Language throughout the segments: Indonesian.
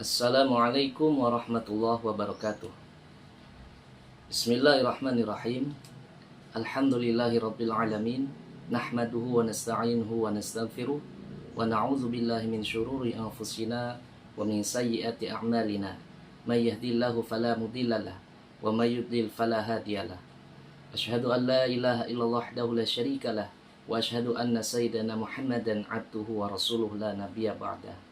Assalamualaikum warahmatullahi wabarakatuh. Bismillahirrahmanirrahim. Alhamdulillahi rabbil alamin. Nahmaduhu wa nasta'inuhu wa nastaghfiruh. Wa na'udzu billahi min syururi anfusina wa min sayyiati a'malina. May yahdihillahu fala mudhillalah wa may yudlil fala hadiyalah. Asyhadu an la ilaha illallah wahdahu la syarikalah wa asyhadu anna sayyidana Muhammadan 'abduhu wa rasuluhu la nabiyya ba'dah.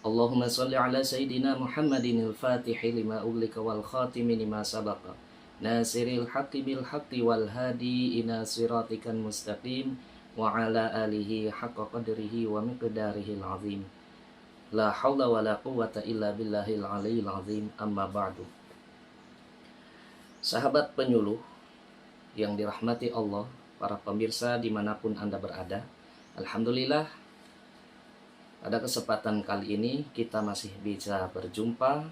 Allahumma salli ala Sayyidina Muhammadin al-Fatihi lima uglika wal khatimi lima sabaqa Nasiril haqqi bil haqqi wal hadi ina siratikan mustaqim wa ala alihi haqqa qadrihi wa miqdarihil azim. La hawla wa la quwwata illa billahil aliyil azim, amma ba'du. Sahabat penyuluh yang dirahmati Allah, para pemirsa dimanapun Anda berada, Alhamdulillah pada kesempatan kali ini kita masih bisa berjumpa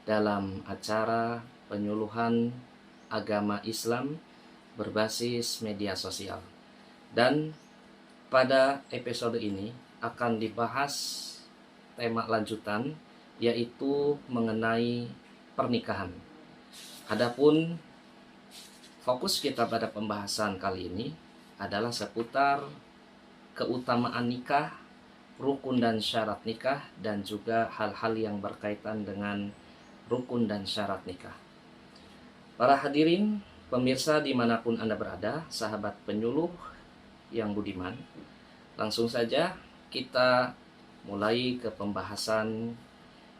dalam acara penyuluhan agama Islam berbasis media sosial. Dan pada episode ini akan dibahas tema lanjutan, yaitu mengenai pernikahan. Adapun fokus kita pada pembahasan kali ini adalah seputar keutamaan nikah, rukun dan syarat nikah, dan juga hal-hal yang berkaitan dengan rukun dan syarat nikah. Para hadirin pemirsa dimanapun Anda berada, sahabat penyuluh yang budiman, langsung saja kita mulai ke pembahasan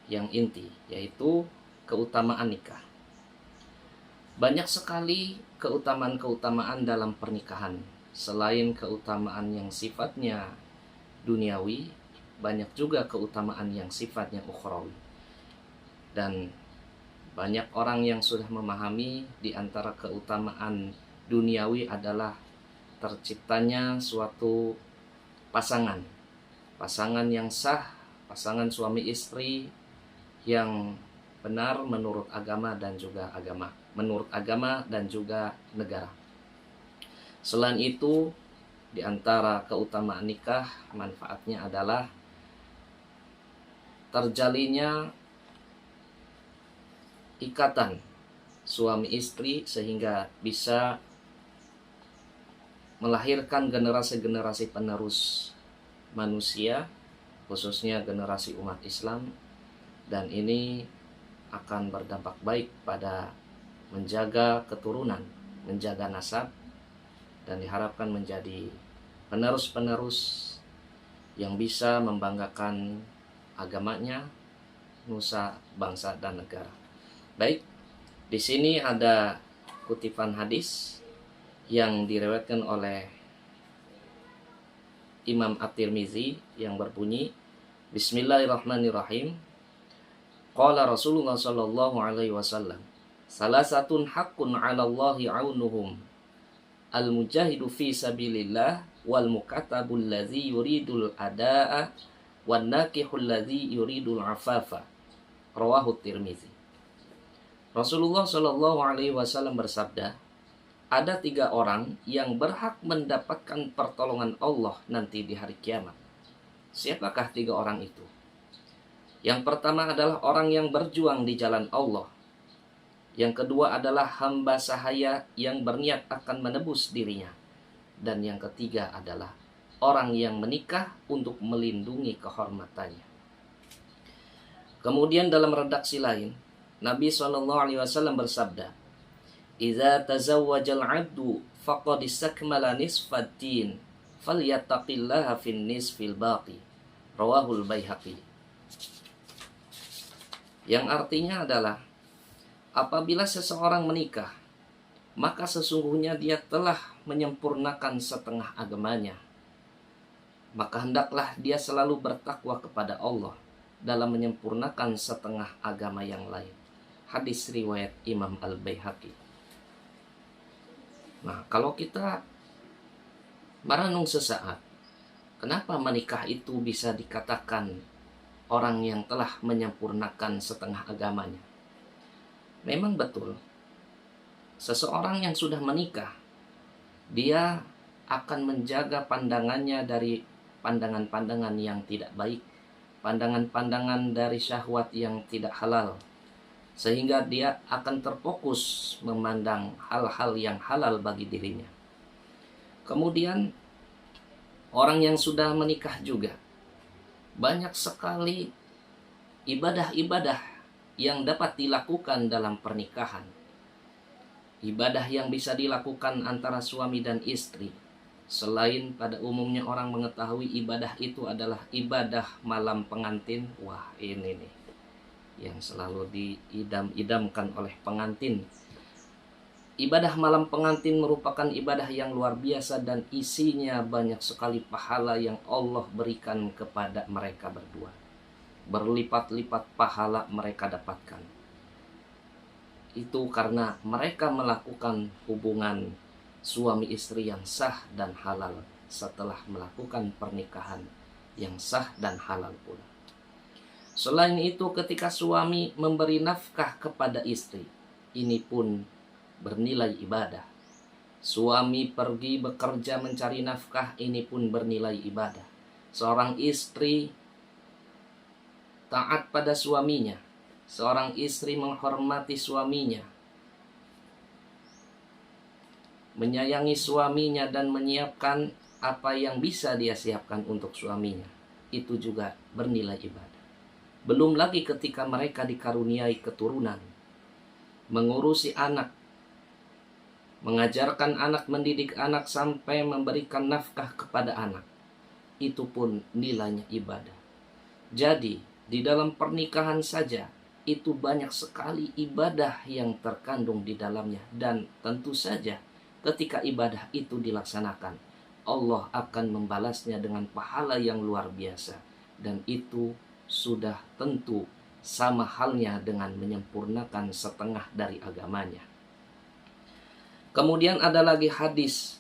yang inti, yaitu keutamaan nikah. Banyak sekali keutamaan-keutamaan dalam pernikahan. Selain keutamaan yang sifatnya duniawi, banyak juga keutamaan yang sifatnya ukhrawi. Dan banyak orang yang sudah memahami di antara keutamaan duniawi adalah terciptanya suatu pasangan yang sah, pasangan suami istri yang benar menurut agama dan juga negara. Selain itu, di antara keutamaan nikah, manfaatnya adalah terjalinnya ikatan suami istri sehingga bisa melahirkan generasi-generasi penerus manusia, khususnya generasi umat Islam, dan ini akan berdampak baik pada menjaga keturunan, menjaga nasab, dan diharapkan menjadi penerus-penerus yang bisa membanggakan agamanya, nusa, bangsa, dan negara. Baik, di sini ada kutipan hadis yang diriwayatkan oleh Imam At-Tirmizi yang berbunyi, Bismillahirrahmanirrahim. Qala Rasulullah sallallahu alaihi wasallam, salasatun haqqun 'ala Allahi 'aunuhum, al-mujahidu fi sabilillah, wal mukatabul ladzi yuridul adaa, wan nakihul ladzi yuridul afafa. Rawahu Tirmizi. Rasulullah Shallallahu alaihi wasallam bersabda, ada 3 orang yang berhak mendapatkan pertolongan Allah nanti di hari kiamat. Siapakah 3 orang itu? Yang pertama adalah orang yang berjuang di jalan Allah. Yang kedua adalah hamba sahaya yang berniat akan menebus dirinya. Dan yang ketiga adalah orang yang menikah untuk melindungi kehormatannya. Kemudian dalam redaksi lain, Nabi SAW bersabda, Iza tazawwajal 'abdu faqad istakmala nisfad din, falyattaqillaha fin nisfil baqi. Rawahul Baihaqi. Yang artinya adalah, apabila seseorang menikah, maka sesungguhnya dia telah menyempurnakan setengah agamanya. Maka hendaklah dia selalu bertakwa kepada Allah dalam menyempurnakan setengah agama yang lain. Hadis riwayat Imam Al-Baihaqi. Nah, kalau kita merenung sesaat, kenapa menikah itu bisa dikatakan orang yang telah menyempurnakan setengah agamanya? Memang betul, seseorang yang sudah menikah, dia akan menjaga pandangannya dari pandangan-pandangan yang tidak baik, pandangan-pandangan dari syahwat yang tidak halal, sehingga dia akan terfokus memandang hal-hal yang halal bagi dirinya. Kemudian orang yang sudah menikah juga, banyak sekali ibadah-ibadah yang dapat dilakukan dalam pernikahan. Ibadah yang bisa dilakukan antara suami dan istri, selain pada umumnya orang mengetahui ibadah itu adalah ibadah malam pengantin. Wah, ini nih yang selalu diidam-idamkan oleh pengantin. Ibadah malam pengantin merupakan ibadah yang luar biasa dan isinya banyak sekali pahala yang Allah berikan kepada mereka berdua. Berlipat-lipat pahala mereka dapatkan. Itu karena mereka melakukan hubungan suami istri yang sah dan halal setelah melakukan pernikahan yang sah dan halal pula. Selain itu, ketika suami memberi nafkah kepada istri, ini pun bernilai ibadah. Suami pergi bekerja mencari nafkah, ini pun bernilai ibadah. Seorang istri taat pada suaminya, seorang istri menghormati suaminya, menyayangi suaminya dan menyiapkan apa yang bisa dia siapkan untuk suaminya, itu juga bernilai ibadah. Belum lagi ketika mereka dikaruniai keturunan, mengurusi anak, mengajarkan anak, mendidik anak sampai memberikan nafkah kepada anak, itu pun nilainya ibadah. Jadi di dalam pernikahan saja itu banyak sekali ibadah yang terkandung di dalamnya, dan tentu saja ketika ibadah itu dilaksanakan, Allah akan membalasnya dengan pahala yang luar biasa, dan itu sudah tentu sama halnya dengan menyempurnakan setengah dari agamanya. Kemudian ada lagi hadis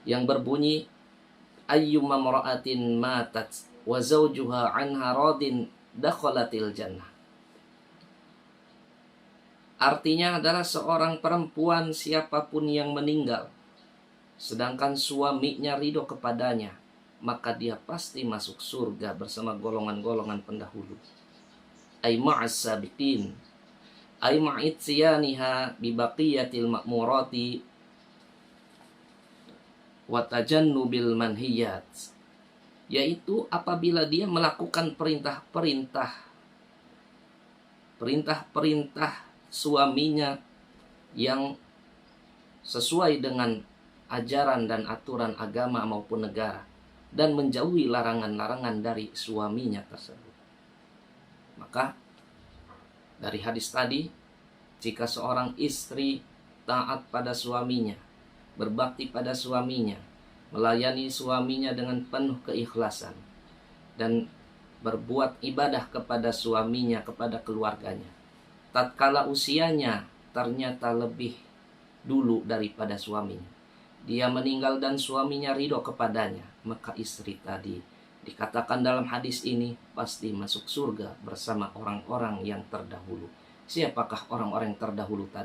yang berbunyi, ayyumma mar'atin matat wa zawjuha anha radin dakhalatil jannah. Artinya adalah seorang perempuan siapapun yang meninggal sedangkan suaminya ridho kepadanya, maka dia pasti masuk surga bersama golongan-golongan pendahulu. Ay ma'as sabiqin, ay ma'idsiyaniha bibaqiyatil ma'murati wa tajannubil manhiyat, yaitu apabila dia melakukan perintah-perintah suaminya yang sesuai dengan ajaran dan aturan agama maupun negara, dan menjauhi larangan-larangan dari suaminya tersebut. Maka dari hadis tadi, jika seorang istri taat pada suaminya, berbakti pada suaminya, melayani suaminya dengan penuh keikhlasan, dan berbuat ibadah kepada suaminya, kepada keluarganya, tatkala usianya ternyata lebih dulu daripada suaminya, dia meninggal dan suaminya ridho kepadanya, maka istri tadi dikatakan dalam hadis ini pasti masuk surga bersama orang-orang yang terdahulu. Siapakah orang-orang yang terdahulu tadi?